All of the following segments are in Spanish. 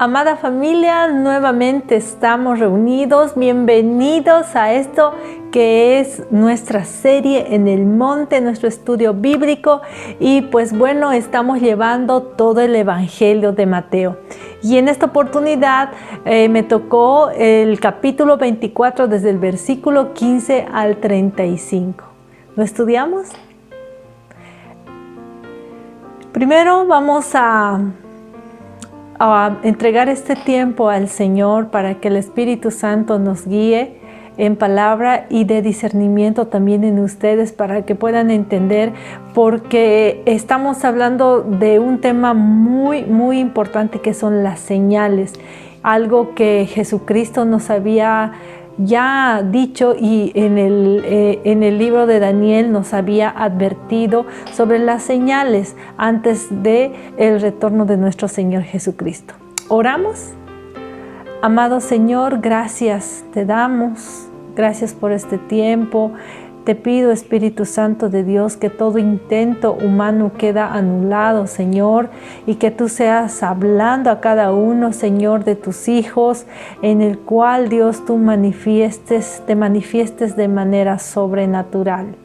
Amada familia, nuevamente estamos reunidos. Bienvenidos a esto que es nuestra serie en el monte, nuestro estudio bíblico. Y pues bueno, estamos llevando todo el Evangelio de Mateo. Y en esta oportunidad me tocó el capítulo 24 desde el versículo 15 al 35. ¿Lo estudiamos? Primero vamos a entregar este tiempo al Señor para que el Espíritu Santo nos guíe en palabra y de discernimiento también en ustedes para que puedan entender, porque estamos hablando de un tema muy importante que son las señales, algo que Jesucristo nos había ya dicho y en el libro de Daniel nos había advertido sobre las señales antes de el retorno de nuestro Señor Jesucristo. ¿Oramos? Amado Señor, gracias te damos, gracias por este tiempo. Te pido, Espíritu Santo de Dios, que todo intento humano queda anulado, Señor, y que tú seas hablando a cada uno, Señor, de tus hijos, en el cual, Dios, tú te manifiestes de manera sobrenatural.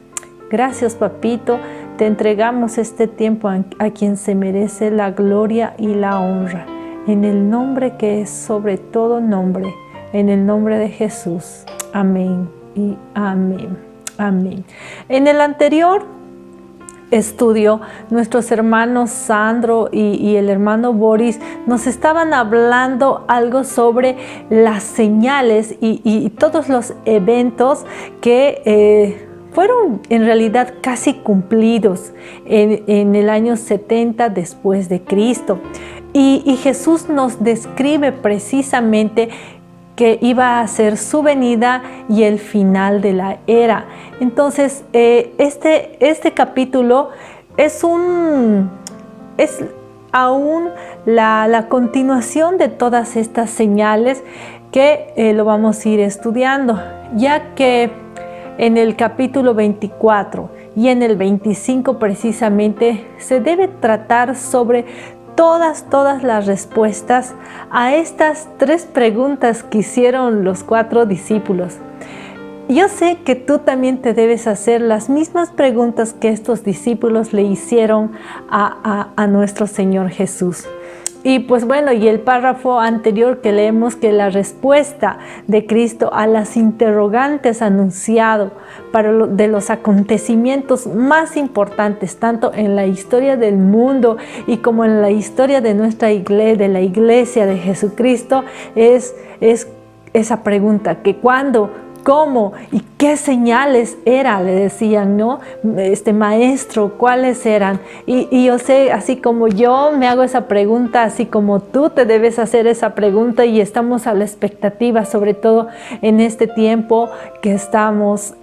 Gracias, Papito, te entregamos este tiempo a quien se merece la gloria y la honra, en el nombre que es sobre todo nombre, en el nombre de Jesús. Amén y amén. Amén. En el anterior estudio, nuestros hermanos Sandro y el hermano Boris nos estaban hablando algo sobre las señales y todos los eventos que fueron en realidad casi cumplidos en el año 70 después de Cristo. Y Jesús nos describe precisamente que iba a ser su venida y el final de la era. Entonces, este capítulo es aún la continuación de todas estas señales que lo vamos a ir estudiando, ya que en el capítulo 24 y en el 25 precisamente se debe tratar sobre todas las respuestas a estas tres preguntas que hicieron los 4 discípulos. Yo sé que tú también te debes hacer las mismas preguntas que estos discípulos le hicieron a nuestro Señor Jesús. Y pues bueno, y el párrafo anterior que leemos, que la respuesta de Cristo a las interrogantes anunciado de los acontecimientos más importantes, tanto en la historia del mundo y como en la historia de nuestra iglesia, de la iglesia de Jesucristo, es esa pregunta, que cuándo, cómo y qué señales era, le decían, ¿no? Maestro, ¿cuáles eran? Y yo sé, así como yo me hago esa pregunta, así como tú te debes hacer esa pregunta, y estamos a la expectativa, sobre todo en este tiempo que estamos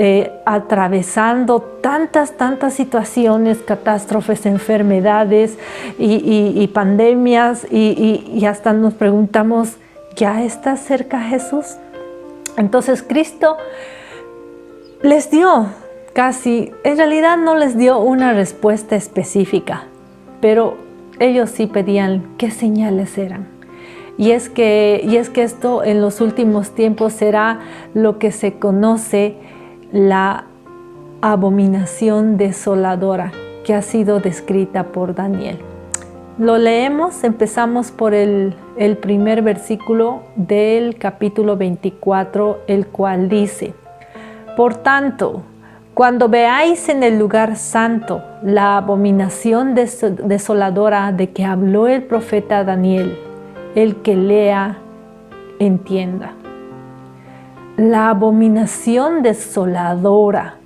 atravesando tantas situaciones, catástrofes, enfermedades y pandemias, y hasta nos preguntamos, ¿ya está cerca Jesús? Entonces Cristo les dio en realidad no les dio una respuesta específica, pero ellos sí pedían qué señales eran. Y es que esto en los últimos tiempos será lo que se conoce la abominación desoladora, que ha sido descrita por Daniel. Lo leemos, empezamos por el primer versículo del capítulo 24, el cual dice: Por tanto, cuando veáis en el lugar santo la abominación desoladora de que habló el profeta Daniel, el que lea, entienda. La abominación desoladora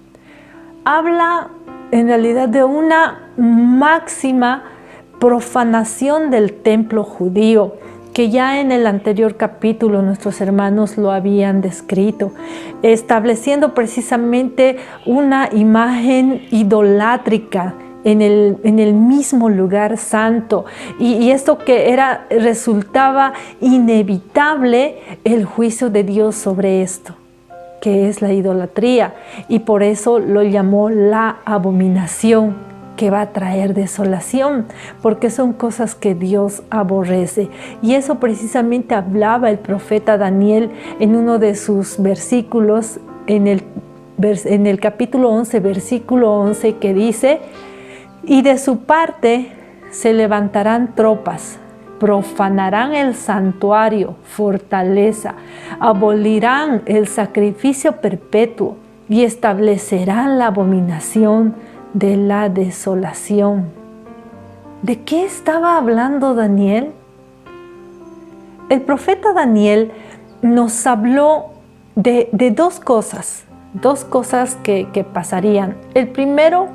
habla en realidad de una máxima profanación del templo judío, que ya en el anterior capítulo nuestros hermanos lo habían descrito, estableciendo precisamente una imagen idolátrica en el mismo lugar santo, y esto que resultaba inevitable el juicio de Dios sobre esto, que es la idolatría, y por eso lo llamó la abominación, que va a traer desolación, porque son cosas que Dios aborrece. Y eso precisamente hablaba el profeta Daniel en uno de sus versículos, en el capítulo 11, versículo 11, que dice: y de su parte se levantarán tropas, profanarán el santuario, fortaleza, abolirán el sacrificio perpetuo y establecerán la abominación de la desolación. ¿De qué estaba hablando Daniel? El profeta Daniel nos habló de dos cosas que pasarían. El primero,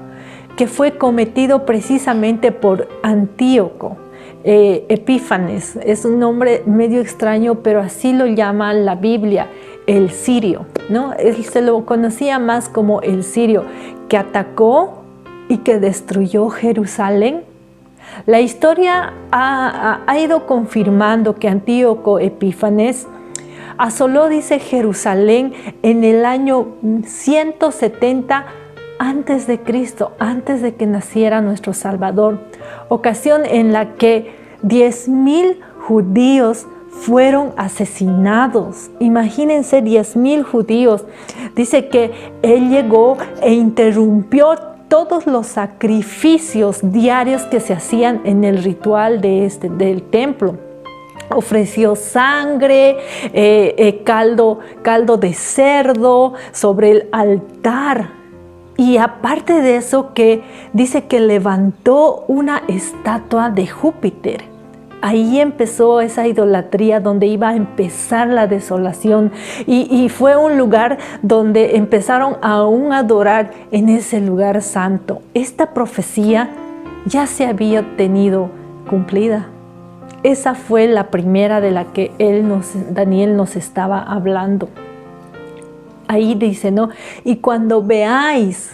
que fue cometido precisamente por Antíoco Epífanes. Es un nombre medio extraño, pero así lo llama la Biblia, el sirio, ¿no? Él se lo conocía más como el sirio, que atacó y que destruyó Jerusalén. La historia ha ido confirmando que Antíoco Epífanes asoló, dice, Jerusalén en el año 170 antes de Cristo, antes de que naciera nuestro Salvador, ocasión en la que 10,000 judíos fueron asesinados. Imagínense, 10,000 judíos. Dice que él llegó e interrumpió todos los sacrificios diarios que se hacían en el ritual del templo. Ofreció sangre, caldo de cerdo sobre el altar. Y aparte de eso, que dice que levantó una estatua de Júpiter. Ahí empezó esa idolatría donde iba a empezar la desolación, y fue un lugar donde empezaron aún a adorar en ese lugar santo. Esta profecía ya se había tenido cumplida. Esa fue la primera de la que Daniel nos estaba hablando. Ahí dice, ¿no? Y cuando veáis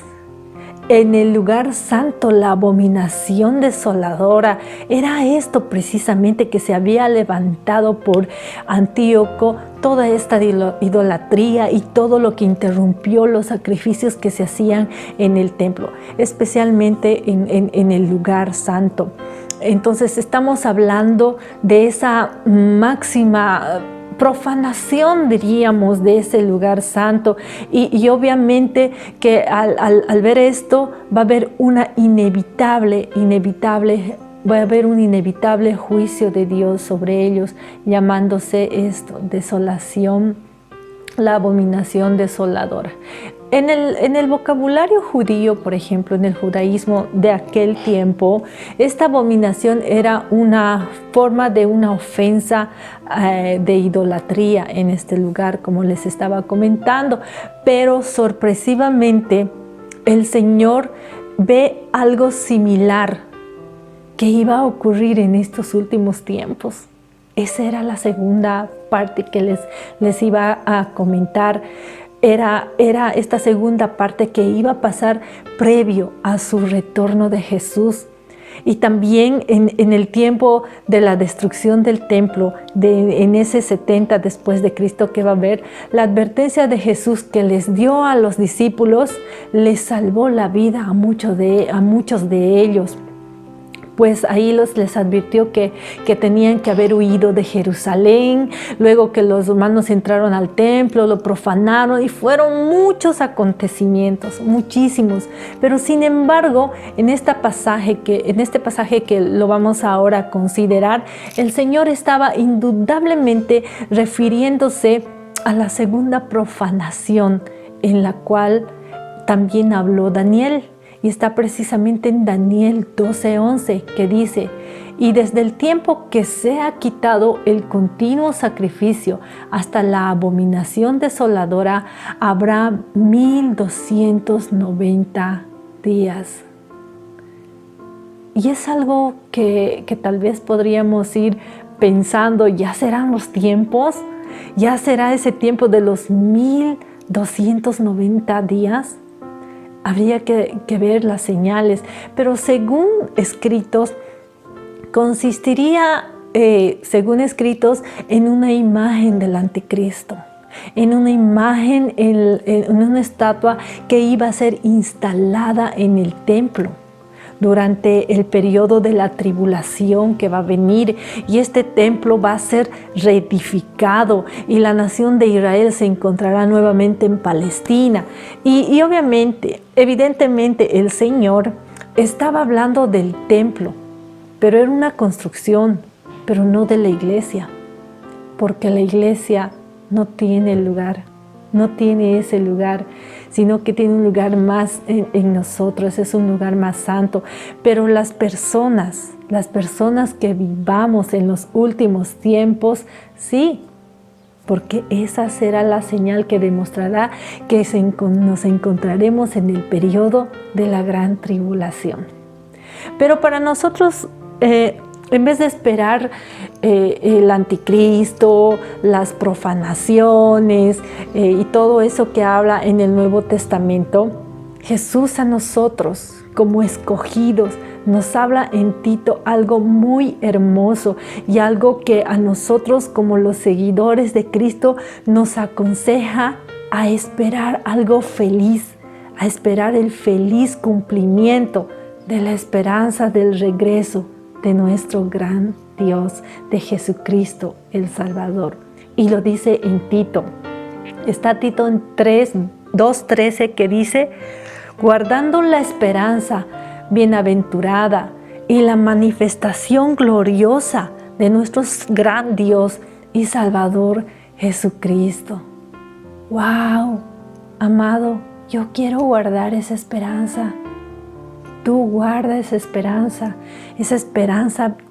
en el lugar santo la abominación desoladora, era esto precisamente que se había levantado por Antíoco, toda esta idolatría y todo lo que interrumpió los sacrificios que se hacían en el templo, especialmente en el lugar santo. Entonces estamos hablando de esa máxima profanación, diríamos, de ese lugar santo, y obviamente que al ver esto va a haber un inevitable juicio de Dios sobre ellos, llamándose esto desolación, la abominación desoladora. En el vocabulario judío, por ejemplo, en el judaísmo de aquel tiempo, esta abominación era una forma de una ofensa de idolatría en este lugar, como les estaba comentando. Pero sorpresivamente, el Señor ve algo similar que iba a ocurrir en estos últimos tiempos. Esa era la segunda parte que les iba a comentar. Era esta segunda parte que iba a pasar previo a su retorno de Jesús. Y también en el tiempo de la destrucción del templo, en ese 70 después de Cristo, que va a haber, la advertencia de Jesús que les dio a los discípulos les salvó la vida a muchos de ellos. Pues ahí les advirtió que tenían que haber huido de Jerusalén, luego que los romanos entraron al templo, lo profanaron, y fueron muchos acontecimientos, muchísimos. Pero sin embargo, en este pasaje que lo vamos ahora a considerar, el Señor estaba indudablemente refiriéndose a la segunda profanación, en la cual también habló Daniel. Y está precisamente en Daniel 12:11, que dice: y desde el tiempo que se ha quitado el continuo sacrificio hasta la abominación desoladora, habrá 1290 días. Y es algo que tal vez podríamos ir pensando, ¿ya serán los tiempos? ¿Ya será ese tiempo de los 1290 días? Habría que ver las señales, pero según escritos, consistiría, en una imagen del anticristo, en una imagen, en una estatua que iba a ser instalada en el templo, durante el periodo de la tribulación que va a venir, y este templo va a ser reedificado y la nación de Israel se encontrará nuevamente en Palestina. Y obviamente, evidentemente, el Señor estaba hablando del templo, pero era una construcción, pero no de la iglesia, porque la iglesia no tiene lugar, no tiene ese lugar, sino que tiene un lugar más en nosotros, es un lugar más santo. Pero las personas que vivamos en los últimos tiempos, sí, porque esa será la señal que demostrará que nos encontraremos en el periodo de la gran tribulación. Pero para nosotros, en vez de esperar el anticristo, las profanaciones y todo eso que habla en el Nuevo Testamento, Jesús a nosotros como escogidos nos habla en Tito algo muy hermoso y algo que a nosotros como los seguidores de Cristo nos aconseja a esperar algo feliz, a esperar el feliz cumplimiento de la esperanza del regreso de nuestro gran Dios, de Jesucristo el Salvador. Y lo dice en Tito. Está Tito en 2:13 que dice: guardando la esperanza bienaventurada y la manifestación gloriosa de nuestro gran Dios y Salvador Jesucristo. ¡Wow! Amado, yo quiero guardar esa esperanza. Tú guarda esa esperanza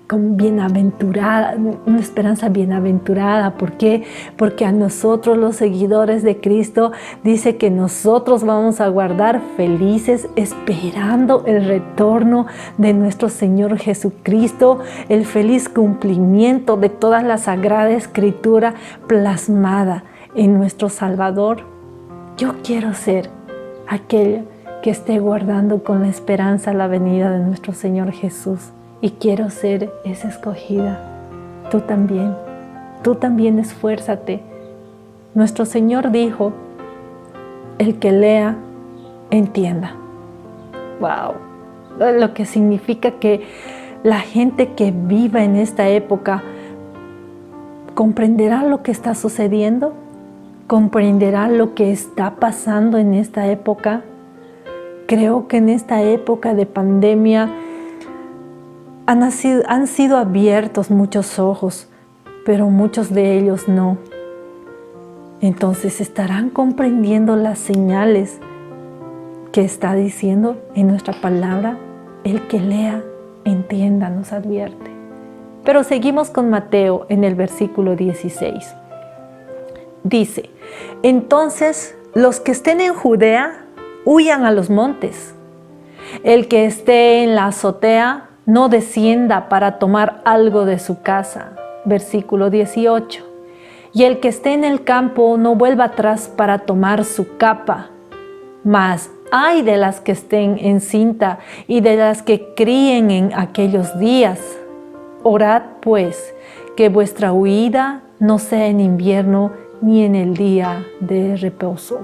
con bienaventurada, una esperanza bienaventurada. ¿Por qué? Porque a nosotros los seguidores de Cristo dice que nosotros vamos a guardar felices esperando el retorno de nuestro Señor Jesucristo, el feliz cumplimiento de toda la Sagrada Escritura plasmada en nuestro Salvador. Yo quiero ser aquel que esté guardando con la esperanza la venida de nuestro Señor Jesús. Y quiero ser esa escogida. Tú también esfuérzate. Nuestro Señor dijo: el que lea, entienda. ¡Wow! Lo que significa que la gente que viva en esta época comprenderá lo que está sucediendo, comprenderá lo que está pasando en esta época. Creo que en esta época de pandemia han sido abiertos muchos ojos, pero muchos de ellos no. Entonces estarán comprendiendo las señales que está diciendo en nuestra palabra. El que lea, entienda, nos advierte. Pero seguimos con Mateo en el versículo 16. Dice: entonces los que estén en Judea, huyan a los montes. El que esté en la azotea, no descienda para tomar algo de su casa. Versículo 18. Y el que esté en el campo, no vuelva atrás para tomar su capa. Mas ay de las que estén encinta y de las que críen en aquellos días. Orad pues, que vuestra huida no sea en invierno ni en el día de reposo.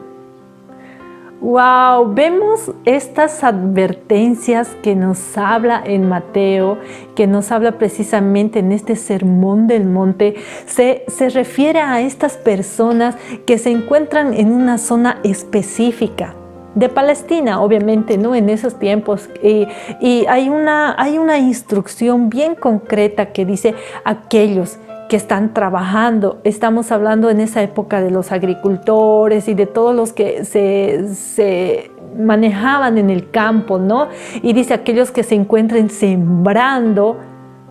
¡Wow! Vemos estas advertencias que nos habla en Mateo, que nos habla precisamente en este sermón del monte. Se refiere a estas personas que se encuentran en una zona específica de Palestina, obviamente, ¿no? En esos tiempos. Y hay una instrucción bien concreta que dice aquellos que están trabajando. Estamos hablando en esa época de los agricultores y de todos los que se manejaban en el campo, ¿no? Y dice aquellos que se encuentren sembrando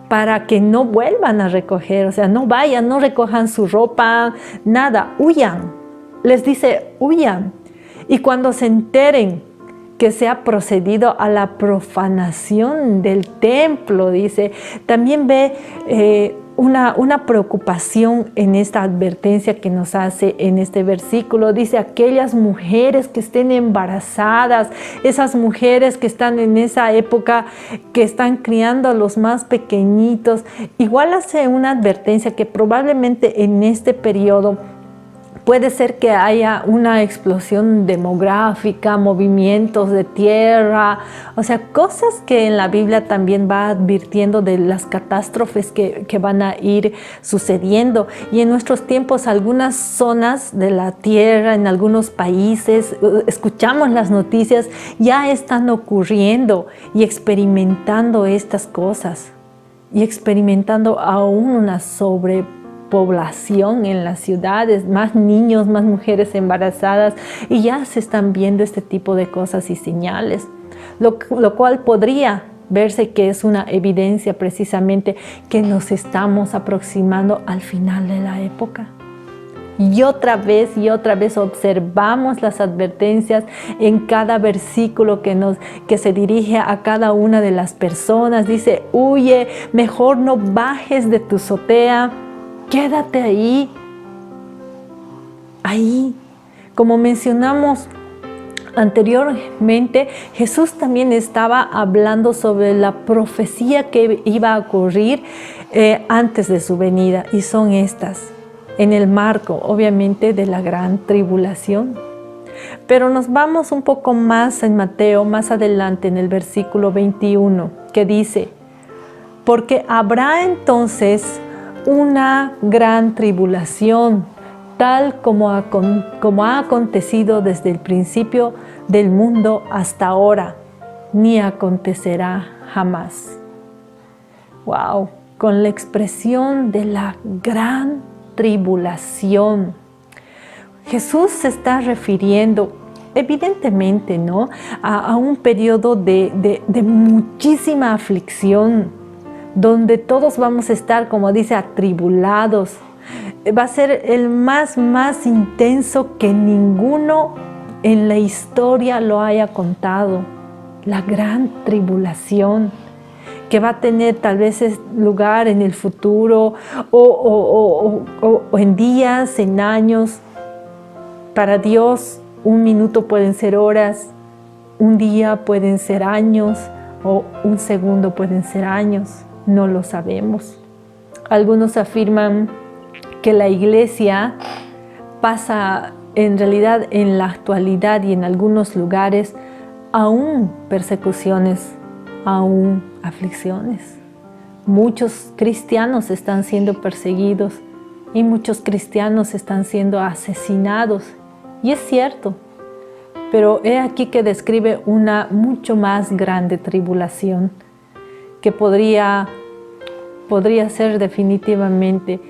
para que no vuelvan a recoger, o sea, no vayan, no recojan su ropa, nada, huyan. Les dice, huyan. Y cuando se enteren que se ha procedido a la profanación del templo, dice, también ve una preocupación en esta advertencia que nos hace en este versículo. Dice, aquellas mujeres que estén embarazadas, esas mujeres que están en esa época, que están criando a los más pequeñitos. Igual hace una advertencia que probablemente en este periodo Puede ser que haya una explosión demográfica, movimientos de tierra, o sea, cosas que en la Biblia también va advirtiendo de las catástrofes que van a ir sucediendo. Y en nuestros tiempos, algunas zonas de la tierra, en algunos países, escuchamos las noticias, ya están ocurriendo y experimentando estas cosas. Y experimentando aún una sobrepoblación en las ciudades, más niños, más mujeres embarazadas, y ya se están viendo este tipo de cosas y señales, lo cual podría verse que es una evidencia precisamente que nos estamos aproximando al final de la época. Y otra vez observamos las advertencias en cada versículo que se dirige a cada una de las personas. Dice, huye, mejor no bajes de tu azotea, quédate ahí. Como mencionamos anteriormente, Jesús también estaba hablando sobre la profecía que iba a ocurrir antes de su venida, y son estas, en el marco, obviamente, de la gran tribulación. Pero nos vamos un poco más en Mateo, más adelante, en el versículo 21, que dice, porque habrá entonces una gran tribulación, tal como ha acontecido desde el principio del mundo hasta ahora, ni acontecerá jamás. ¡Wow! Con la expresión de la gran tribulación, Jesús se está refiriendo evidentemente, ¿no?, a un periodo de muchísima aflicción, donde todos vamos a estar, como dice, atribulados. Va a ser el más intenso que ninguno en la historia lo haya contado. La gran tribulación que va a tener tal vez lugar en el futuro o en días, en años. Para Dios, un minuto pueden ser horas, un día pueden ser años o un segundo pueden ser años. No lo sabemos. Algunos afirman que la iglesia pasa en realidad en la actualidad y en algunos lugares aún persecuciones, aún aflicciones. Muchos cristianos están siendo perseguidos y muchos cristianos están siendo asesinados. Y es cierto, pero he aquí que describe una mucho más grande tribulación que podría ser definitivamente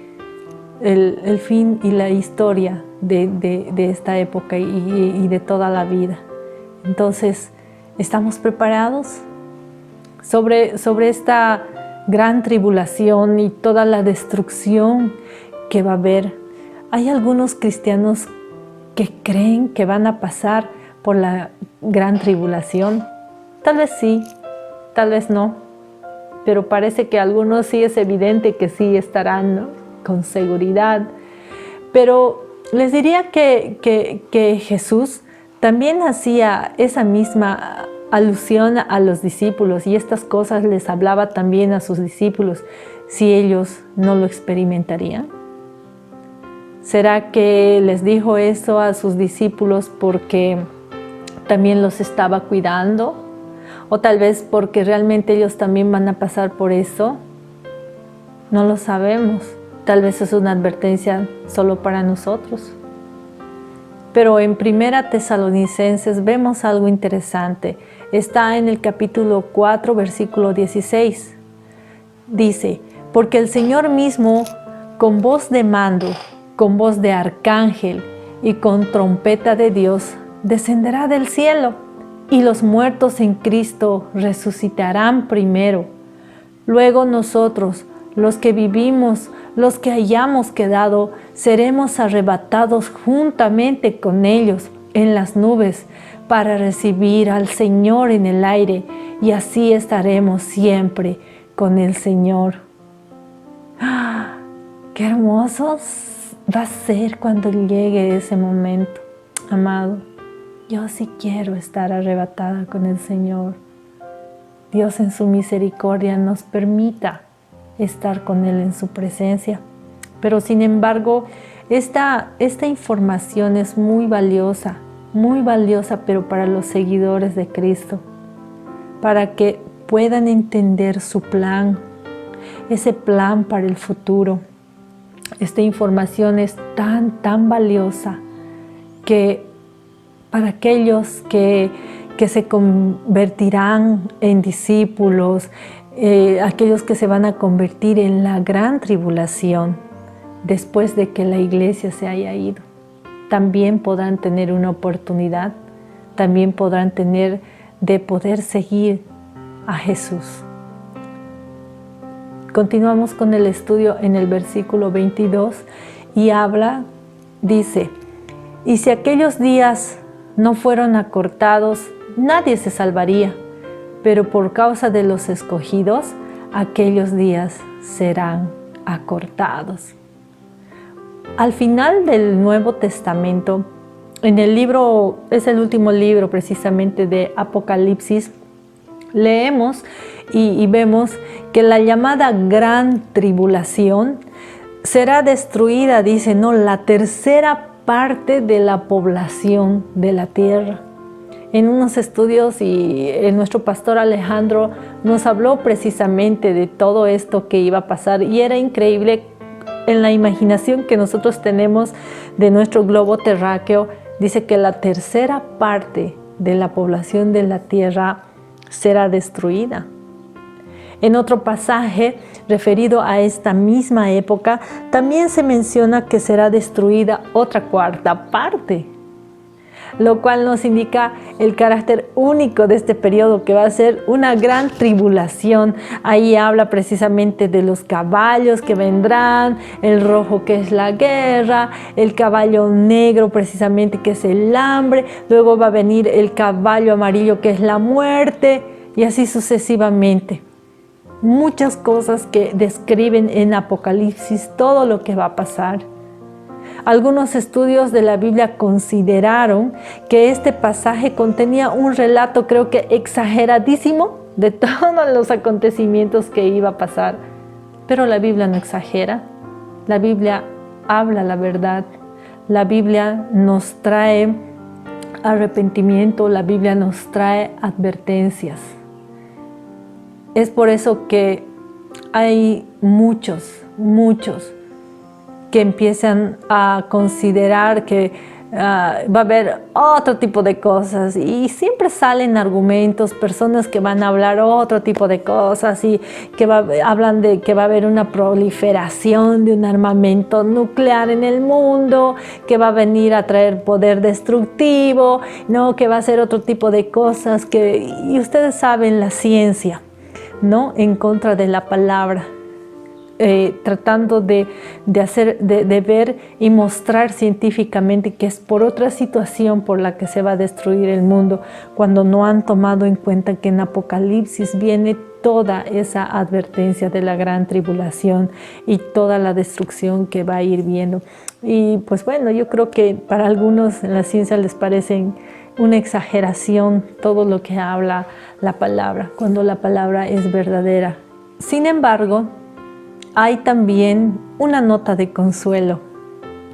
el fin y la historia de esta época y de toda la vida. Entonces, ¿estamos preparados sobre esta gran tribulación y toda la destrucción que va a haber? Hay algunos cristianos que creen que van a pasar por la gran tribulación. Tal vez sí, tal vez no, pero parece que algunos sí es evidente que sí estarán, ¿no?, con seguridad. Pero les diría que Jesús también hacía esa misma alusión a los discípulos, y estas cosas les hablaba también a sus discípulos, si ellos no lo experimentarían. ¿Será que les dijo eso a sus discípulos porque también los estaba cuidando? ¿O tal vez porque realmente ellos también van a pasar por eso? No lo sabemos. Tal vez es una advertencia solo para nosotros. Pero en 1 Tesalonicenses vemos algo interesante. Está en el capítulo 4, versículo 16. Dice, porque el Señor mismo, con voz de mando, con voz de arcángel y con trompeta de Dios, descenderá del cielo, y los muertos en Cristo resucitarán primero. Luego nosotros, los que vivimos, los que hayamos quedado, seremos arrebatados juntamente con ellos en las nubes para recibir al Señor en el aire, y así estaremos siempre con el Señor. ¡Ah! ¡Qué hermoso va a ser cuando llegue ese momento! Amado, yo sí quiero estar arrebatada con el Señor. Dios en su misericordia nos permita estar con Él en su presencia. Pero sin embargo, Esta información es muy valiosa, pero para los seguidores de Cristo, para que puedan entender su plan, ese plan para el futuro. Esta información es tan valiosa que para aquellos que se convertirán en discípulos, aquellos que se van a convertir en la gran tribulación después de que la iglesia se haya ido, también podrán tener una oportunidad, también podrán tener de poder seguir a Jesús. Continuamos con el estudio en el versículo 22 y dice, y si aquellos días no fueron acortados, nadie se salvaría, pero por causa de los escogidos, aquellos días serán acortados. Al final del Nuevo Testamento, en el libro, es el último libro precisamente de Apocalipsis, leemos y vemos que la llamada gran tribulación será destruida, dice, no, la tercera parte de la población de la tierra. En unos estudios y nuestro pastor Alejandro nos habló precisamente de todo esto que iba a pasar y era increíble en la imaginación que nosotros tenemos de nuestro globo terráqueo. Dice que la tercera parte de la población de la tierra será destruida. En otro pasaje referido a esta misma época, también se menciona que será destruida otra cuarta parte, lo cual nos indica el carácter único de este periodo, que va a ser una gran tribulación. Ahí habla precisamente de los caballos que vendrán, el rojo que es la guerra, el caballo negro precisamente que es el hambre, luego va a venir el caballo amarillo que es la muerte, y así sucesivamente. Muchas cosas que describen en Apocalipsis todo lo que va a pasar. Algunos estudios de la Biblia consideraron que este pasaje contenía un relato, creo que exageradísimo, de todos los acontecimientos que iba a pasar. Pero la Biblia no exagera. La Biblia habla la verdad. La Biblia nos trae arrepentimiento. La Biblia nos trae advertencias. Es por eso que hay muchos que empiezan a considerar que va a haber otro tipo de cosas, y siempre salen argumentos, personas que van a hablar otro tipo de cosas y que hablan de que va a haber una proliferación de un armamento nuclear en el mundo, que va a venir a traer poder destructivo, ¿no? Que va a ser otro tipo de cosas y ustedes saben la ciencia, ¿no? En contra de la palabra. Tratando de ver y mostrar científicamente que es por otra situación por la que se va a destruir el mundo, cuando no han tomado en cuenta que en Apocalipsis viene toda esa advertencia de la gran tribulación y toda la destrucción que va a ir viendo. Y pues bueno, yo creo que para algunos en la ciencia les parece una exageración todo lo que habla la palabra, cuando la palabra es verdadera. Sin embargo, hay también una nota de consuelo.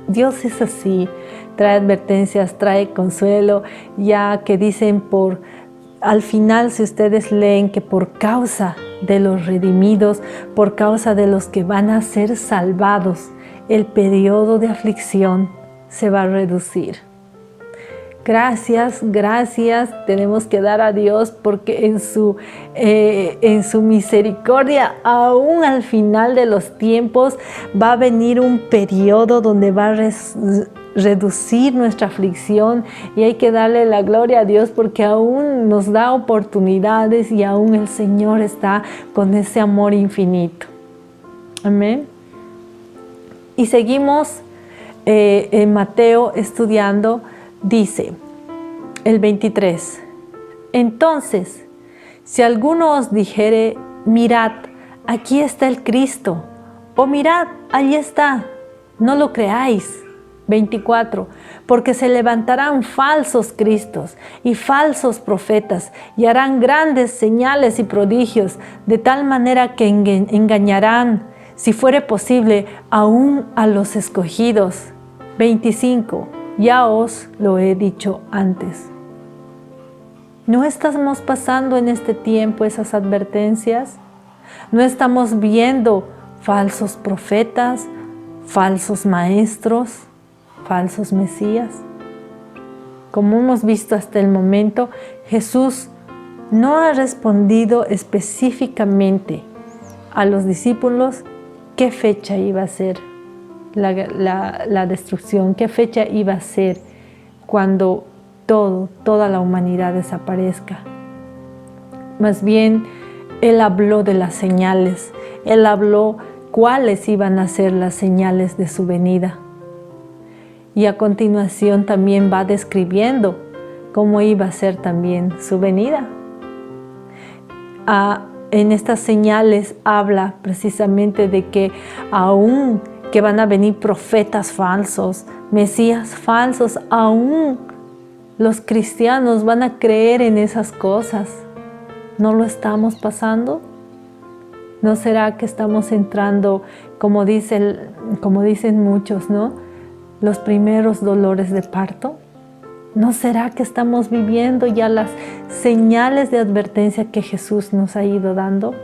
Dios es así, trae advertencias, trae consuelo, ya que dicen al final, si ustedes leen, que por causa de los redimidos, por causa de los que van a ser salvados, el periodo de aflicción se va a reducir. Gracias tenemos que dar a Dios, porque en su misericordia, aún al final de los tiempos, va a venir un periodo donde va a reducir nuestra aflicción, y hay que darle la gloria a Dios porque aún nos da oportunidades y aún el Señor está con ese amor infinito. Amén. Y seguimos en Mateo estudiando. Dice el 23, entonces, si alguno os dijere, mirad, aquí está el Cristo, o mirad, allí está, no lo creáis. 24, porque se levantarán falsos cristos y falsos profetas, y harán grandes señales y prodigios, de tal manera que engañarán, si fuere posible, aún a los escogidos. 25. Ya os lo he dicho antes. ¿No estamos pasando en este tiempo esas advertencias? ¿No estamos viendo falsos profetas, falsos maestros, falsos mesías? Como hemos visto hasta el momento, Jesús no ha respondido específicamente a los discípulos qué fecha iba a ser la destrucción, qué fecha iba a ser cuando toda la humanidad desaparezca. Más bien, Él habló de las señales, Él habló cuáles iban a ser las señales de su venida. Y a continuación también va describiendo cómo iba a ser también su venida. En estas señales habla precisamente de que aún que van a venir profetas falsos, mesías falsos, aún los cristianos van a creer en esas cosas. ¿No lo estamos pasando? ¿No será que estamos entrando, como dicen muchos, ¿no?, los primeros dolores de parto? ¿No será que estamos viviendo ya las señales de advertencia que Jesús nos ha ido dando?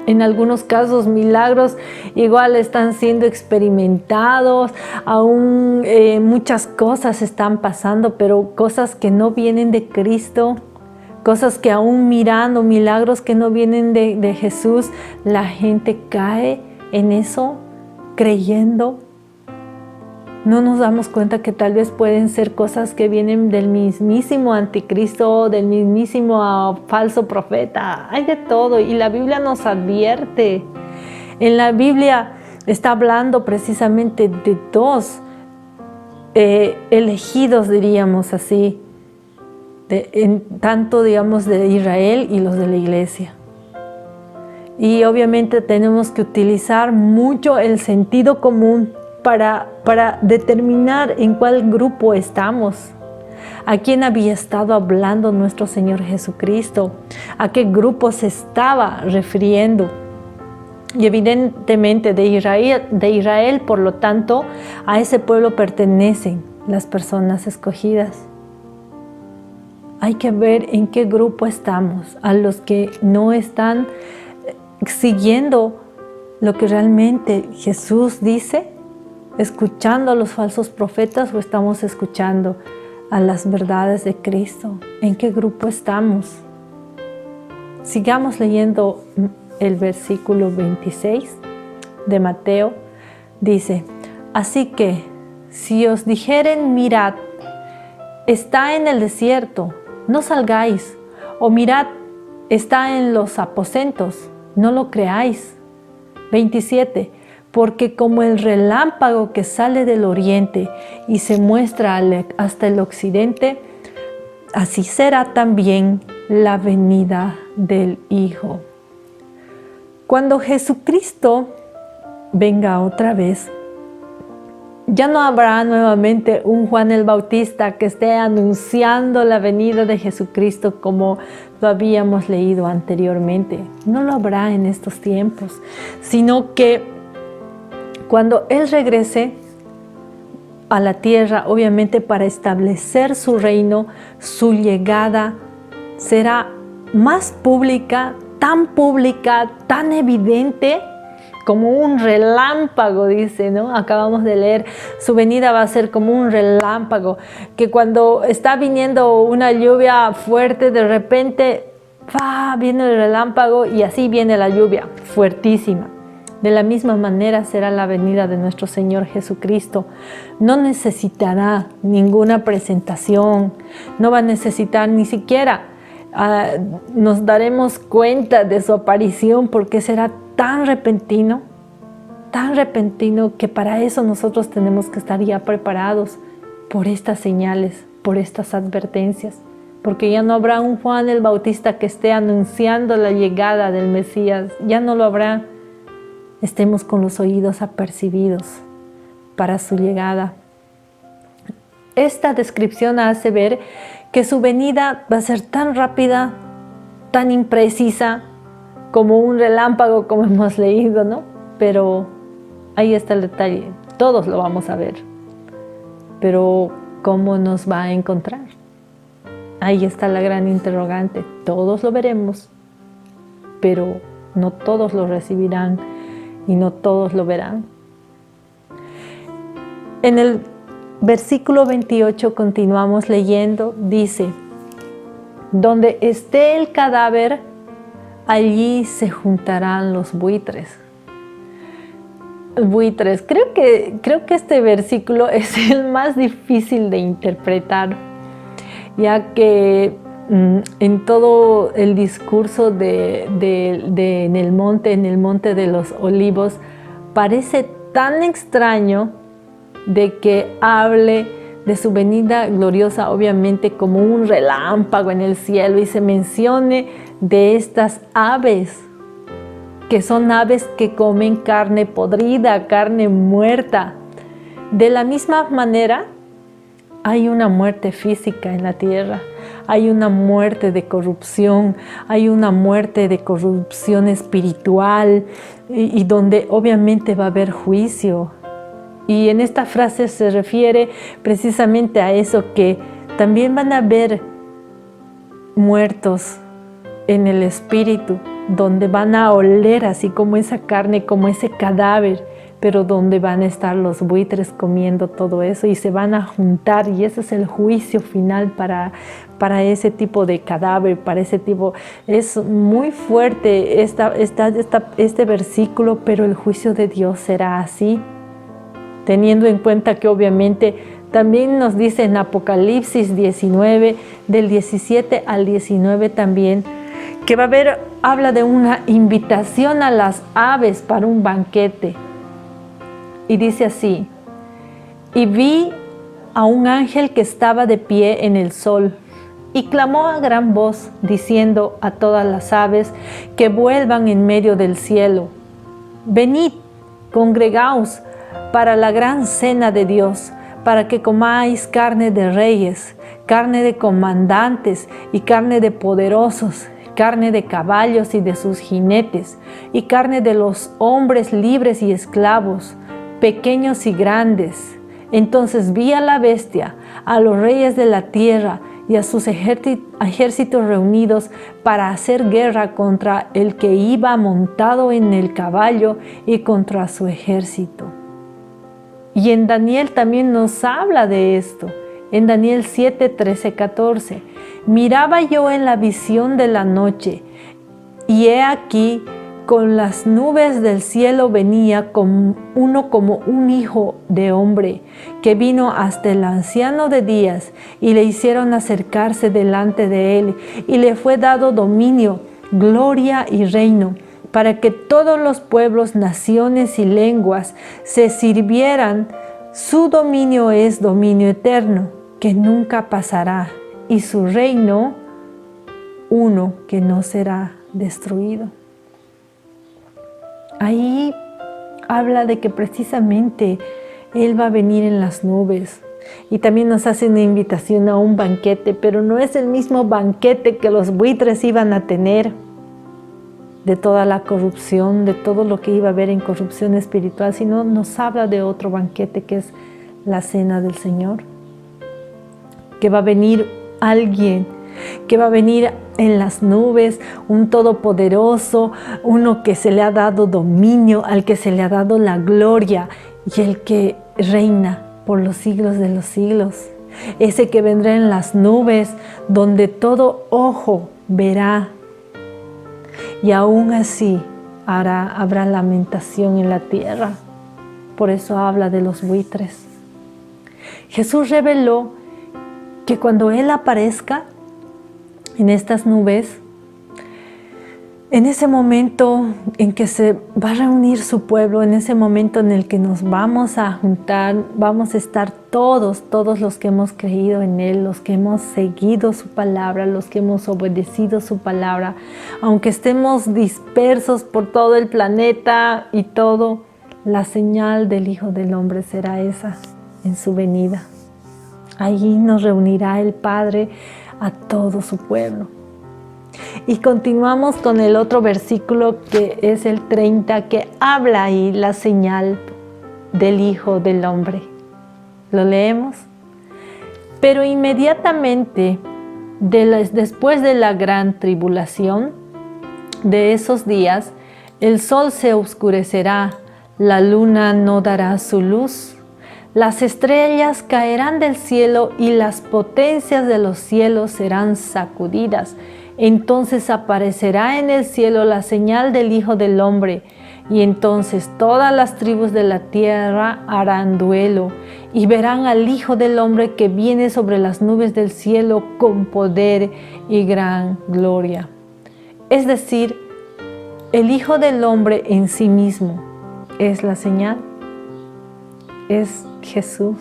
En algunos casos, milagros igual están siendo experimentados, aún muchas cosas están pasando, pero cosas que no vienen de Cristo, cosas que aún mirando, milagros que no vienen de Jesús, la gente cae en eso, creyendo. No nos damos cuenta que tal vez pueden ser cosas que vienen del mismísimo anticristo, del mismísimo falso profeta. Hay de todo y la Biblia nos advierte. En la Biblia está hablando precisamente de dos elegidos, diríamos así, tanto digamos de Israel y los de la iglesia. Y obviamente tenemos que utilizar mucho el sentido común para determinar en cuál grupo estamos, a quién había estado hablando nuestro Señor Jesucristo, a qué grupo se estaba refiriendo. Y evidentemente de Israel, por lo tanto, a ese pueblo pertenecen las personas escogidas. Hay que ver en qué grupo estamos, a los que no están siguiendo lo que realmente Jesús dice, escuchando a los falsos profetas, o estamos escuchando a las verdades de Cristo. ¿En qué grupo estamos? Sigamos leyendo el versículo 26 de Mateo. Dice: así que si os dijeren, mirad, está en el desierto, no salgáis, o mirad, está en los aposentos, no lo creáis. 27. Porque como el relámpago que sale del oriente y se muestra hasta el occidente, así será también la venida del Hijo. Cuando Jesucristo venga otra vez, ya no habrá nuevamente un Juan el Bautista que esté anunciando la venida de Jesucristo como lo habíamos leído anteriormente. No lo habrá en estos tiempos, sino que cuando Él regrese a la tierra, obviamente para establecer su reino, su llegada será más pública, tan evidente como un relámpago, dice, ¿no? Acabamos de leer, su venida va a ser como un relámpago, que cuando está viniendo una lluvia fuerte, de repente viene el relámpago y así viene la lluvia fuertísima. De la misma manera será la venida de nuestro Señor Jesucristo. No necesitará ninguna presentación, no va a necesitar ni siquiera, nos daremos cuenta de su aparición, porque será tan repentino que para eso nosotros tenemos que estar ya preparados por estas señales, por estas advertencias, porque ya no habrá un Juan el Bautista que esté anunciando la llegada del Mesías, ya no lo habrá. Estemos con los oídos apercibidos para su llegada. Esta descripción hace ver que su venida va a ser tan rápida, tan imprecisa, como un relámpago, como hemos leído, ¿no? Pero ahí está el detalle. todos lo vamos a ver. Pero ¿cómo nos va a encontrar? Ahí está la gran interrogante. Todos lo veremos, pero no todos lo recibirán y no todos lo verán. En el versículo 28 continuamos leyendo, dice: donde esté el cadáver, allí se juntarán los buitres. Buitres. Creo que este versículo es el más difícil de interpretar, ya que en todo el discurso en el monte de los olivos, parece tan extraño de que hable de su venida gloriosa, obviamente como un relámpago en el cielo, y se mencione de estas aves, que son aves que comen carne podrida, carne muerta. De la misma manera, hay una muerte física en la tierra, hay una muerte de corrupción, hay una muerte de corrupción espiritual, y donde obviamente va a haber juicio. Y en esta frase se refiere precisamente a eso, que también van a haber muertos en el espíritu, donde van a oler así como esa carne, como ese cadáver, pero donde van a estar los buitres comiendo todo eso y se van a juntar, y ese es el juicio final para ese tipo de cadáver, para ese tipo. Es muy fuerte este versículo, pero el juicio de Dios será así, teniendo en cuenta que obviamente también nos dice en Apocalipsis 19, del 17 al 19 también, que va a haber, habla de una invitación a las aves para un banquete. Y dice así: y vi a un ángel que estaba de pie en el sol, y clamó a gran voz, diciendo a todas las aves que vuelvan en medio del cielo: venid, congregaos para la gran cena de Dios, para que comáis carne de reyes, carne de comandantes y carne de poderosos, carne de caballos y de sus jinetes, y carne de los hombres libres y esclavos, pequeños y grandes. Entonces vi a la bestia, a los reyes de la tierra y a sus ejércitos reunidos para hacer guerra contra el que iba montado en el caballo y contra su ejército. Y en Daniel también nos habla de esto. En Daniel 7, 13, 14. Miraba yo en la visión de la noche, y he aquí, con las nubes del cielo venía como un hijo de hombre, que vino hasta el anciano de días, y le hicieron acercarse delante de él, y le fue dado dominio, gloria y reino, para que todos los pueblos, naciones y lenguas se sirvieran. Su dominio es dominio eterno, que nunca pasará, y su reino uno que no será destruido. Ahí habla de que precisamente Él va a venir en las nubes, y también nos hace una invitación a un banquete, pero no es el mismo banquete que los buitres iban a tener, de toda la corrupción, de todo lo que iba a haber en corrupción espiritual, sino nos habla de otro banquete que es la cena del Señor, que va a venir alguien, que va a venir en las nubes, un todopoderoso, uno que se le ha dado dominio, al que se le ha dado la gloria, y el que reina por los siglos de los siglos. Ese que vendrá en las nubes, donde todo ojo verá, y aún así habrá lamentación en la tierra. Por eso habla de los buitres. Jesús reveló que cuando Él aparezca en estas nubes, en ese momento en que se va a reunir su pueblo, en ese momento en el que nos vamos a juntar, vamos a estar todos los que hemos creído en Él, los que hemos seguido su palabra, los que hemos obedecido su palabra, aunque estemos dispersos por todo el planeta y todo, la señal del Hijo del Hombre será esa en su venida. Allí nos reunirá el Padre a todo su pueblo. Y continuamos con el otro versículo, que es el 30, que habla ahí la señal del Hijo del Hombre. ¿Lo leemos? Pero inmediatamente, después de la gran tribulación de esos días, el sol se oscurecerá, la luna no dará su luz, las estrellas caerán del cielo y las potencias de los cielos serán sacudidas. Entonces aparecerá en el cielo la señal del Hijo del Hombre, y entonces todas las tribus de la tierra harán duelo y verán al Hijo del Hombre que viene sobre las nubes del cielo con poder y gran gloria. Es decir, el Hijo del Hombre en sí mismo es la señal, es Jesús.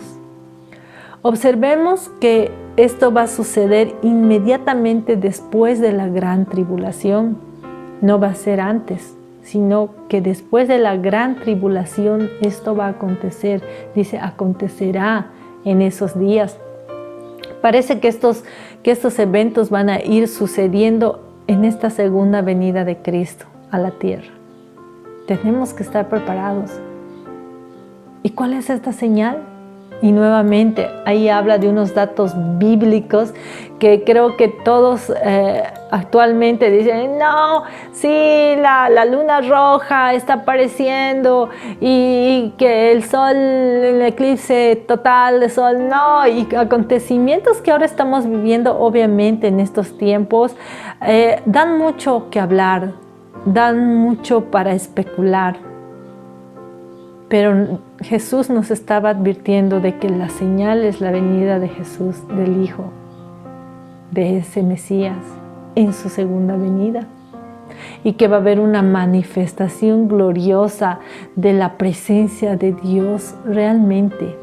Observemos que esto va a suceder inmediatamente después de la gran tribulación. No va a ser antes, sino que después de la gran tribulación esto va a acontecer. Dice, acontecerá en esos días. Parece que estos eventos van a ir sucediendo en esta segunda venida de Cristo a la tierra. Tenemos que estar preparados. ¿Y cuál es esta señal? Y nuevamente ahí habla de unos datos bíblicos que creo que todos actualmente dicen, no, sí, la luna roja está apareciendo y que el sol, el eclipse total de sol, no, y acontecimientos que ahora estamos viviendo obviamente en estos tiempos dan mucho que hablar, dan mucho para especular. Pero Jesús nos estaba advirtiendo de que la señal es la venida de Jesús, del Hijo, de ese Mesías, en su segunda venida. Y que va a haber una manifestación gloriosa de la presencia de Dios realmente,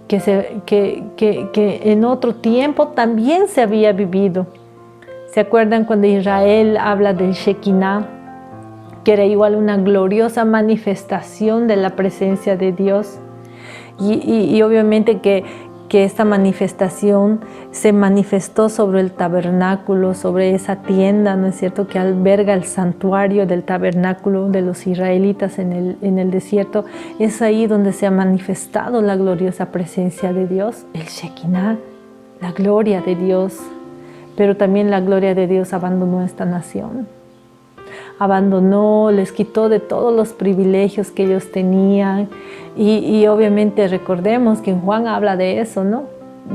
que en otro tiempo también se había vivido. ¿Se acuerdan cuando Israel habla del Shekinah? Que era igual una gloriosa manifestación de la presencia de Dios. Y obviamente que esta manifestación se manifestó sobre el tabernáculo, sobre esa tienda, ¿no es cierto?, que alberga el santuario del tabernáculo de los israelitas en el desierto. Es ahí donde se ha manifestado la gloriosa presencia de Dios, el Shekinah, la gloria de Dios. Pero también la gloria de Dios abandonó esta nación. Abandonó, les quitó de todos los privilegios que ellos tenían y obviamente recordemos que en Juan habla de eso, ¿no?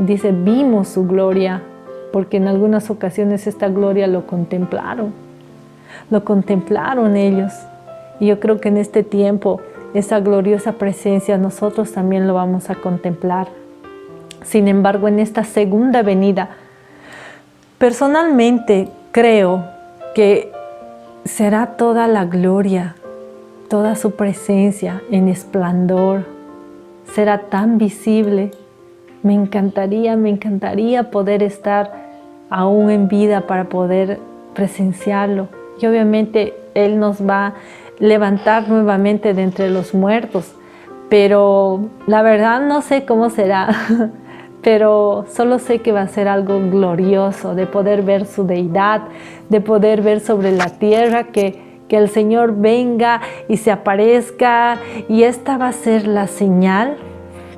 Dice, vimos su gloria, porque en algunas ocasiones esta gloria lo contemplaron ellos. Y yo creo que en este tiempo esa gloriosa presencia nosotros también lo vamos a contemplar. Sin embargo, en esta segunda venida, personalmente creo que será toda la gloria, toda su presencia en esplendor. Será tan visible. Me encantaría poder estar aún en vida para poder presenciarlo. Y obviamente Él nos va a levantar nuevamente de entre los muertos. Pero la verdad no sé cómo será. Pero solo sé que va a ser algo glorioso, de poder ver su deidad, de poder ver sobre la tierra que el Señor venga y se aparezca. Y esta va a ser la señal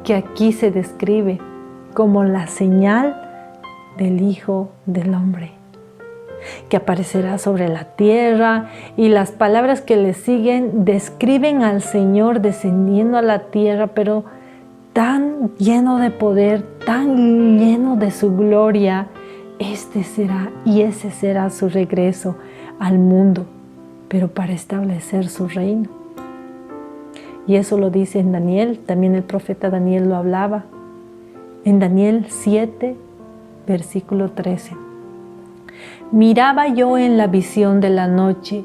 que aquí se describe como la señal del Hijo del Hombre, que aparecerá sobre la tierra. Y las palabras que le siguen describen al Señor descendiendo a la tierra, pero tan lleno de poder, tan lleno de su gloria. Ese será su regreso al mundo, pero para establecer su reino. Y eso lo dice en Daniel, también el profeta Daniel lo hablaba. En Daniel 7, versículo 13. Miraba yo en la visión de la noche,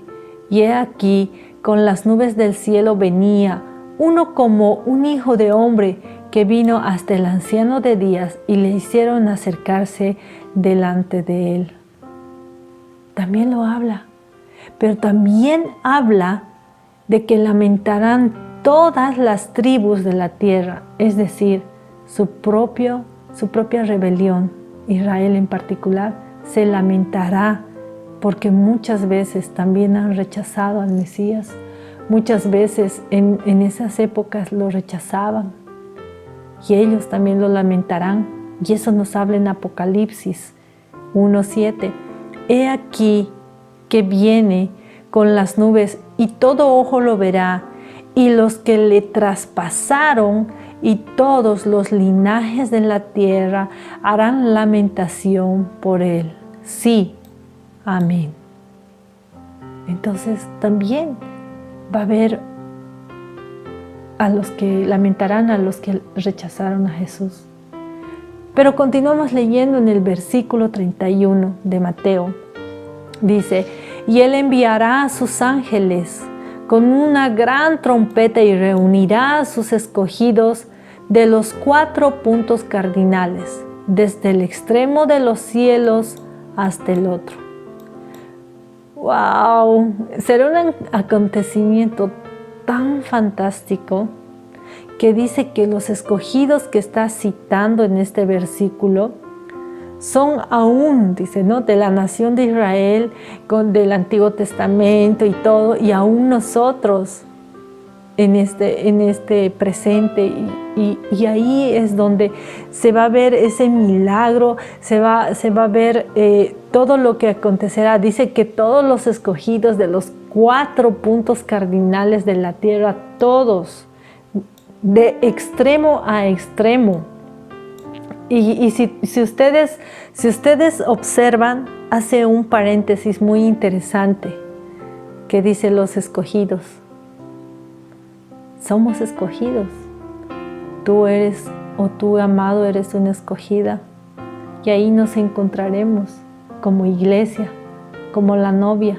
y he aquí, con las nubes del cielo venía uno como un hijo de hombre, que vino hasta el anciano de días y le hicieron acercarse delante de él. También lo habla, pero también habla de que lamentarán todas las tribus de la tierra, es decir, su propia rebelión. Israel en particular se lamentará porque muchas veces también han rechazado al Mesías. muchas veces en esas épocas lo rechazaban y ellos también lo lamentarán. Y eso nos habla en Apocalipsis 1:7. He aquí que viene con las nubes y todo ojo lo verá, y los que le traspasaron y todos los linajes de la tierra harán lamentación por él. Sí, amén. Entonces también va a haber a los que lamentarán, a los que rechazaron a Jesús. Pero continuamos leyendo en el versículo 31 de Mateo. Dice, y él enviará a sus ángeles con una gran trompeta y reunirá a sus escogidos de los 4 puntos cardinales, desde el extremo de los cielos hasta el otro. ¡Wow! Será un acontecimiento tan fantástico que dice que los escogidos que está citando en este versículo son aún, dice, ¿no?, de la nación de Israel, del Antiguo Testamento y todo, y aún nosotros en este presente. Y ahí es donde se va a ver ese milagro, se va a ver todo lo que acontecerá. Dice que todos los escogidos de los 4 puntos cardinales de la tierra, todos, de extremo a extremo. Y si ustedes observan, hace un paréntesis muy interesante que dice los escogidos. Somos escogidos. Tú eres, o tú, amado, eres una escogida. Y ahí nos encontraremos como iglesia, como la novia.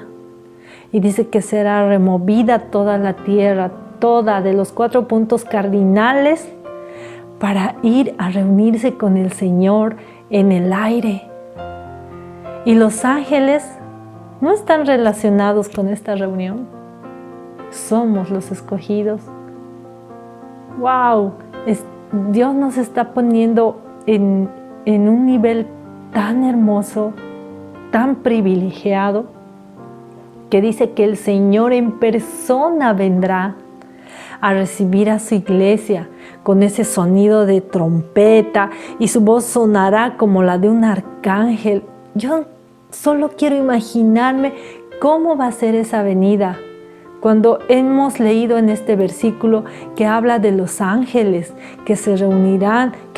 Y dice que será removida toda la tierra, toda, de los 4 puntos cardinales, para ir a reunirse con el Señor en el aire. Y los ángeles no están relacionados con esta reunión. Somos los escogidos. ¡Wow! Dios nos está poniendo en un nivel tan hermoso, tan privilegiado, que dice que el Señor en persona vendrá a recibir a su iglesia con ese sonido de trompeta, y su voz sonará como la de un arcángel. Yo solo quiero imaginarme cómo va a ser esa venida. Cuando hemos leído en este versículo que habla de los ángeles que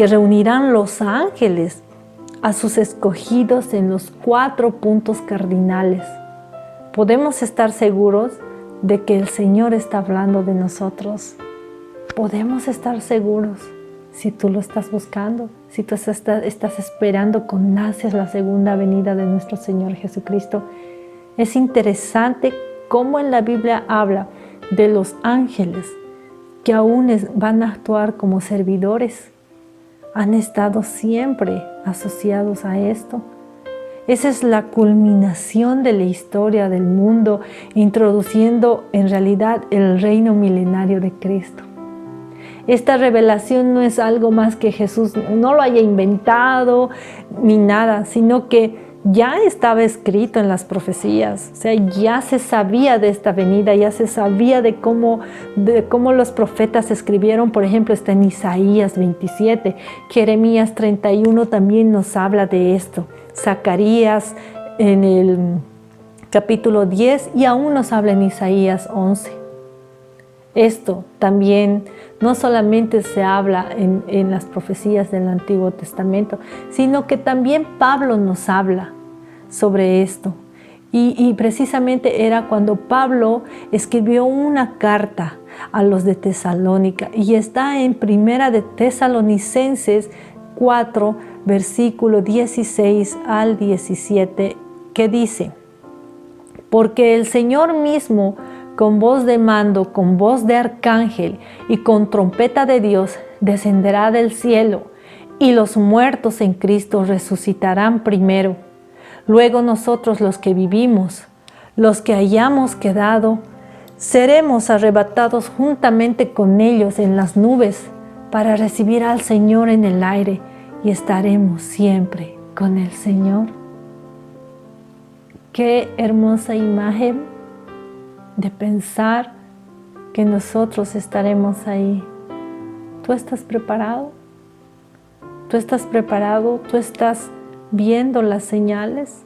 reunirán los ángeles a sus escogidos en los 4 puntos cardinales, podemos estar seguros de que el Señor está hablando de nosotros. Podemos estar seguros, si tú lo estás buscando, si tú estás esperando con ansias la segunda venida de nuestro Señor Jesucristo. Es interesante cómo en la Biblia habla de los ángeles que aún van a actuar como servidores. Han estado siempre asociados a esto. Esa es la culminación de la historia del mundo, introduciendo en realidad el reino milenario de Cristo. Esta revelación no es algo más que Jesús no lo haya inventado ni nada, sino que ya estaba escrito en las profecías. O sea, ya se sabía de esta venida, ya se sabía de cómo los profetas escribieron. Por ejemplo, está en Isaías 27, Jeremías 31 también nos habla de esto. Zacarías en el capítulo 10 y aún nos habla en Isaías 11. Esto también no solamente se habla en las profecías del Antiguo Testamento, sino que también Pablo nos habla sobre esto. Y precisamente era cuando Pablo escribió una carta a los de Tesalónica, y está en Primera de Tesalonicenses 4, versículo 16 al 17, que dice: porque el Señor mismo, con voz de mando, con voz de arcángel y con trompeta de Dios, descenderá del cielo, y los muertos en Cristo resucitarán primero. Luego nosotros, los que vivimos, los que hayamos quedado, seremos arrebatados juntamente con ellos en las nubes para recibir al Señor en el aire, y estaremos siempre con el Señor. Qué hermosa imagen de pensar que nosotros estaremos ahí. ¿Tú estás preparado? ¿Tú estás preparado? ¿Tú estás viendo las señales?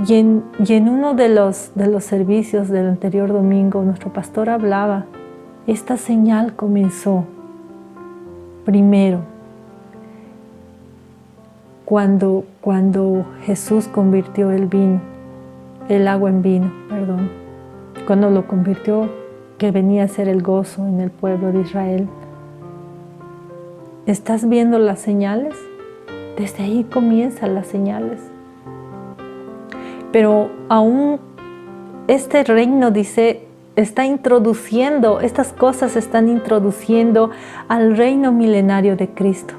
Y en uno de los servicios del anterior domingo, nuestro pastor hablaba, esta señal comenzó primero cuando Jesús convirtió el agua en vino, cuando lo convirtió, que venía a ser el gozo en el pueblo de Israel. ¿Estás viendo las señales? Desde ahí comienzan las señales. Pero aún este reino, dice, está introduciendo, estas cosas están introduciendo al reino milenario de Cristo.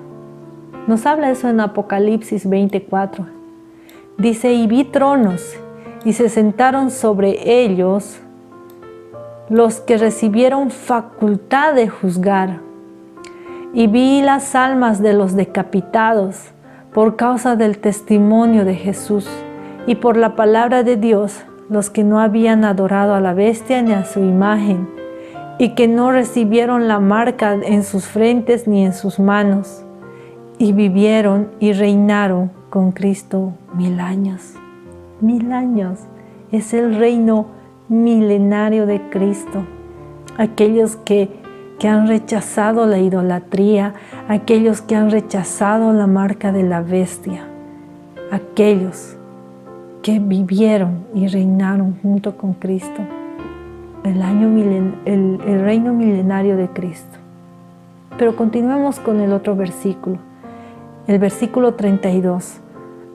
Nos habla eso en Apocalipsis 24. Dice, y vi tronos, y se sentaron sobre ellos los que recibieron facultad de juzgar. Y vi las almas de los decapitados por causa del testimonio de Jesús y por la palabra de Dios, los que no habían adorado a la bestia ni a su imagen, y que no recibieron la marca en sus frentes ni en sus manos, y vivieron y reinaron con Cristo 1000 años. 1000 años es el reino milenario de Cristo. Aquellos que han rechazado la idolatría, aquellos que han rechazado la marca de la bestia, aquellos que vivieron y reinaron junto con Cristo, el reino milenario de Cristo. Pero continuemos con el otro versículo, el versículo 32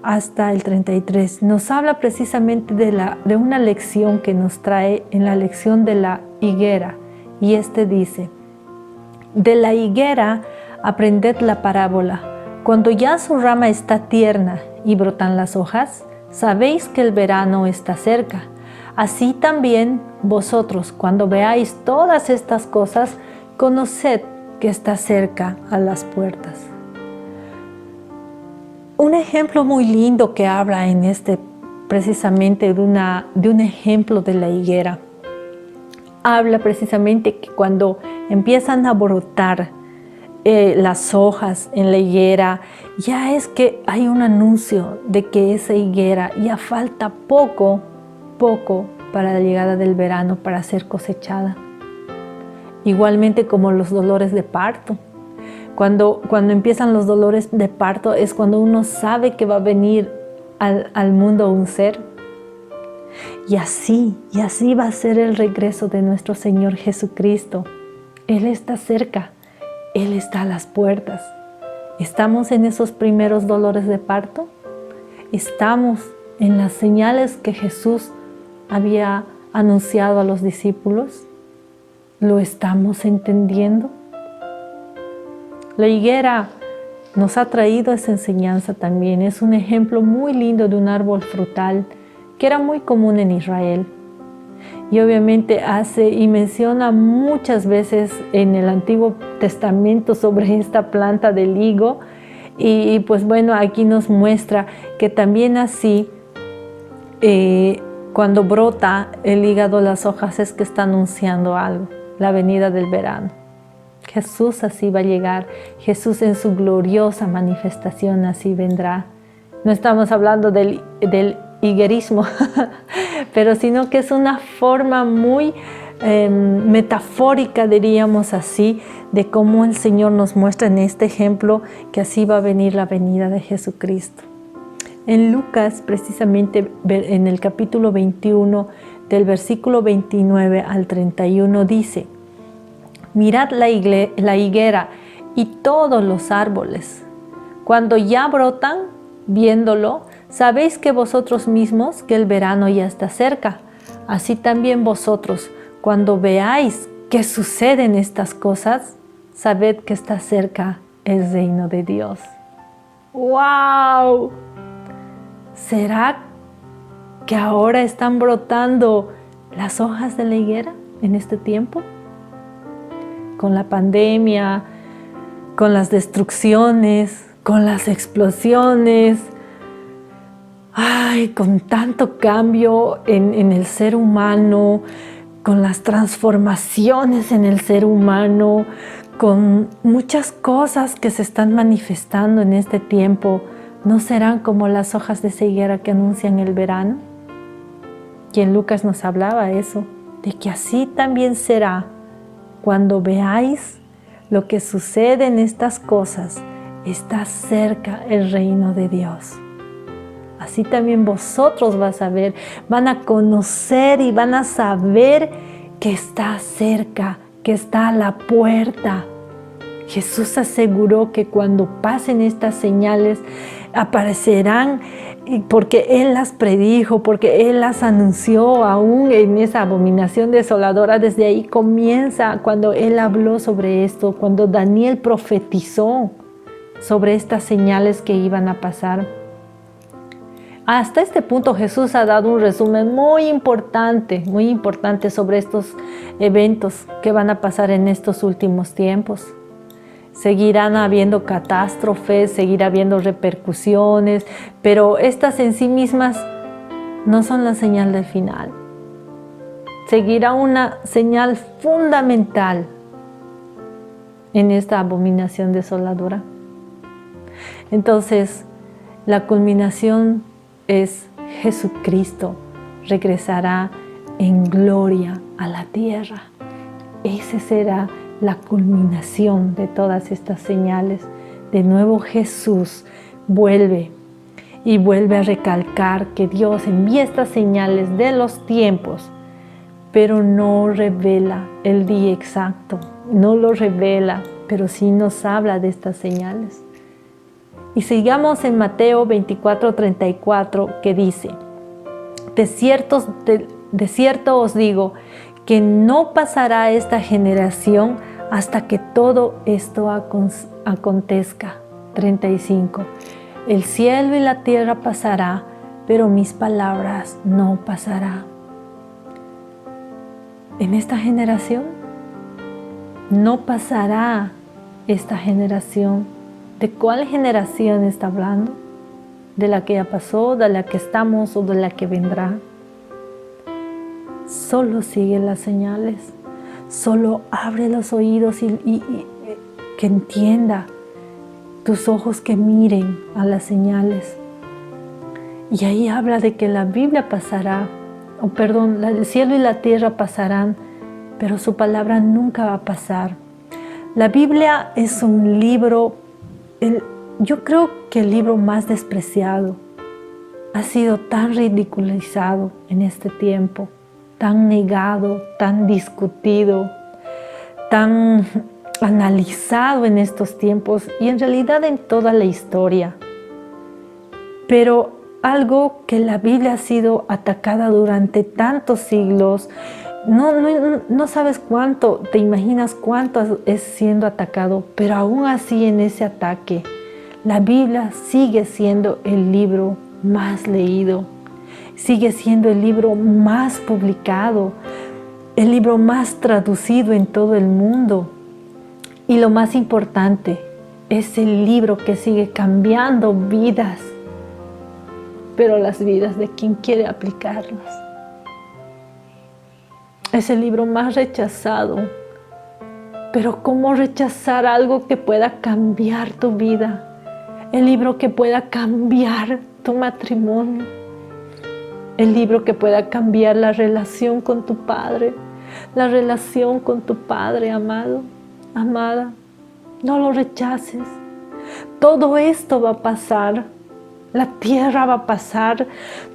hasta el 33, nos habla precisamente de una lección que nos trae en la lección de la higuera, y dice, de la higuera aprended la parábola, cuando ya su rama está tierna y brotan las hojas, sabéis que el verano está cerca. Así también vosotros, cuando veáis todas estas cosas, conoced que está cerca a las puertas. Un ejemplo muy lindo que habla en precisamente de un ejemplo de la higuera. Habla precisamente que cuando empiezan a brotar las hojas en la higuera, ya es que hay un anuncio de que esa higuera ya falta poco para la llegada del verano, para ser cosechada. Igualmente como los dolores de parto. Cuando empiezan los dolores de parto es cuando uno sabe que va a venir al mundo un ser. Y así va a ser el regreso de nuestro Señor Jesucristo. Él está cerca, Él está a las puertas. ¿Estamos en esos primeros dolores de parto? ¿Estamos en las señales que Jesús había anunciado a los discípulos? ¿Lo estamos entendiendo? La higuera nos ha traído esa enseñanza también. Es un ejemplo muy lindo de un árbol frutal que era muy común en Israel. Y obviamente hace y menciona muchas veces en el Antiguo Testamento sobre esta planta del higo. Y pues bueno, aquí nos muestra que también así, cuando brota el hígado, las hojas, es que está anunciando algo, la venida del verano. Jesús así va a llegar, Jesús en su gloriosa manifestación así vendrá. No estamos hablando del higuerismo, pero sino que es una forma muy metafórica, diríamos así, de cómo el Señor nos muestra en este ejemplo que así va a venir la venida de Jesucristo. En Lucas, precisamente en el capítulo 21, del versículo 29 al 31, dice: mirad la higuera y todos los árboles. Cuando ya brotan, viéndolo, sabéis que vosotros mismos que el verano ya está cerca. Así también vosotros, cuando veáis que suceden estas cosas, sabed que está cerca el reino de Dios. ¡Wow! ¿Será que ahora están brotando las hojas de la higuera en este tiempo? Con la pandemia, con las destrucciones, con las explosiones, con tanto cambio en el ser humano, con las transformaciones en el ser humano, con muchas cosas que se están manifestando en este tiempo, ¿no serán como las hojas de higuera que anuncian el verano? Y en Lucas nos hablaba eso, de que así también será cuando veáis lo que sucede en estas cosas. Está cerca el reino de Dios. Así también vosotros van a conocer y van a saber que está cerca, que está a la puerta. Jesús aseguró que cuando pasen estas señales aparecerán, porque Él las predijo, porque Él las anunció aún en esa abominación desoladora. Desde ahí comienza cuando Él habló sobre esto, cuando Daniel profetizó sobre estas señales que iban a pasar. Hasta este punto Jesús ha dado un resumen muy importante sobre estos eventos que van a pasar en estos últimos tiempos. Seguirán habiendo catástrofes, seguirá habiendo repercusiones, pero estas en sí mismas no son la señal del final. Seguirá una señal fundamental en esta abominación desoladora. Entonces, la culminación es Jesucristo regresará en gloria a la tierra. Esa será la culminación de todas estas señales. De nuevo Jesús vuelve a recalcar que Dios envía estas señales de los tiempos, pero no revela el día exacto, no lo revela, pero sí nos habla de estas señales. Y sigamos en Mateo 24:34, que dice: de cierto os digo que no pasará esta generación hasta que todo esto acontezca. 35. El cielo y la tierra pasará, pero mis palabras no pasarán. En esta generación no pasará esta generación. ¿De cuál generación está hablando? ¿De la que ya pasó, de la que estamos o de la que vendrá? Solo sigue las señales, solo abre los oídos y que entienda, tus ojos que miren a las señales. Y ahí habla de que la Biblia pasará, el cielo y la tierra pasarán, pero su palabra nunca va a pasar. La Biblia es un libro, yo creo que el libro más despreciado. Ha sido tan ridiculizado en este tiempo, tan negado, tan discutido, tan analizado en estos tiempos y en realidad en toda la historia. Pero algo que la Biblia ha sido atacada durante tantos siglos, no sabes cuánto, te imaginas cuánto es siendo atacado, pero aún así en ese ataque, la Biblia sigue siendo el libro más leído, sigue siendo el libro más publicado, el libro más traducido en todo el mundo. Y lo más importante, es el libro que sigue cambiando vidas, pero las vidas de quien quiere aplicarlas. Es el libro más rechazado, pero ¿cómo rechazar algo que pueda cambiar tu vida? El libro que pueda cambiar tu matrimonio, el libro que pueda cambiar la relación con tu padre, la relación con tu padre, amado, amada. No lo rechaces. Todo esto va a pasar. La tierra va a pasar.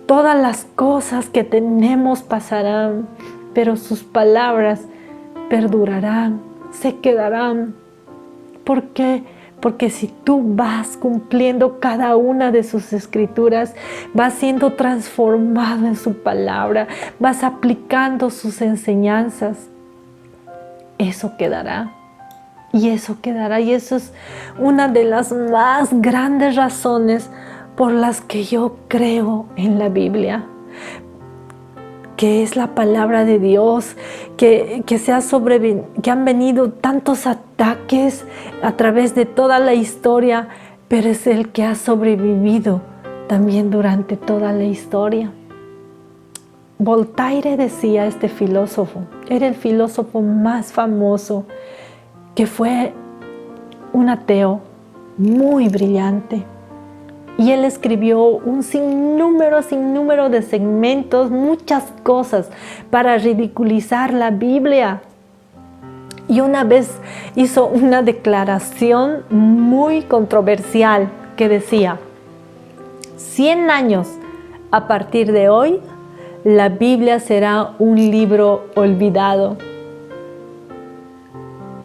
Todas las cosas que tenemos pasarán, pero sus palabras perdurarán, se quedarán. ¿Por qué? Porque si tú vas cumpliendo cada una de sus escrituras, vas siendo transformado en su palabra, vas aplicando sus enseñanzas, eso quedará. Y eso quedará. Y eso es una de las más grandes razones por las que yo creo en la Biblia, que es la palabra de Dios, que han venido tantos ataques a través de toda la historia, pero es el que ha sobrevivido también durante toda la historia. Voltaire decía, este filósofo, era el filósofo más famoso, que fue un ateo muy brillante. Y él escribió un sinnúmero de segmentos, muchas cosas para ridiculizar la Biblia. Y una vez hizo una declaración muy controversial que decía: 100 años a partir de hoy, la Biblia será un libro olvidado.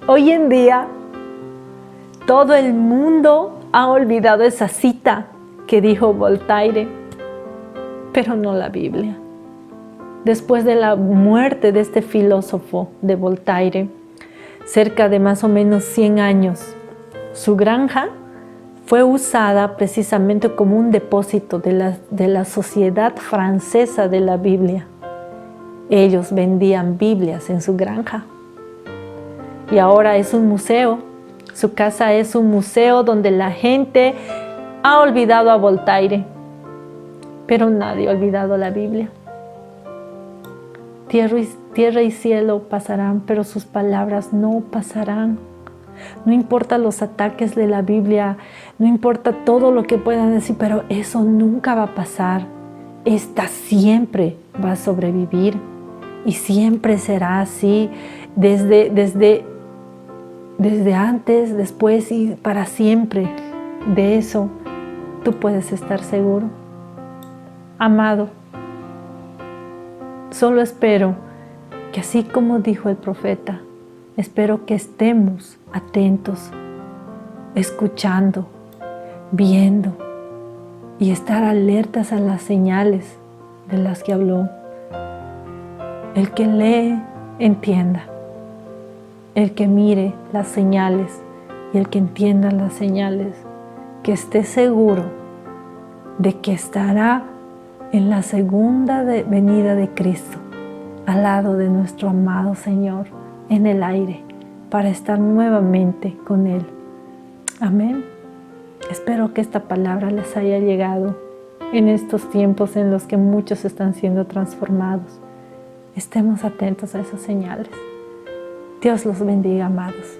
Hoy en día, todo el mundo ha olvidado esa cita que dijo Voltaire, pero no la Biblia. Después de la muerte de este filósofo de Voltaire, cerca de más o menos 100 años, su granja fue usada precisamente como un depósito de la Sociedad Francesa de la Biblia. Ellos vendían Biblias en su granja. Y ahora es un museo. Su casa es un museo donde la gente ha olvidado a Voltaire, pero nadie ha olvidado la Biblia. Tierra y cielo pasarán, pero sus palabras no pasarán. No importa los ataques de la Biblia, no importa todo lo que puedan decir, pero eso nunca va a pasar. Esta siempre va a sobrevivir y siempre será así, desde antes, después y para siempre. De eso tú puedes estar seguro. Amado, solo espero que, así como dijo el profeta, espero que estemos atentos, escuchando, viendo y estar alertas a las señales de las que habló. El que lee, entienda. El que mire las señales y el que entienda las señales, que esté seguro de que estará en la segunda venida de Cristo, al lado de nuestro amado Señor, en el aire, para estar nuevamente con Él. Amén. Espero que esta palabra les haya llegado en estos tiempos en los que muchos están siendo transformados. Estemos atentos a esas señales. Dios los bendiga, amados.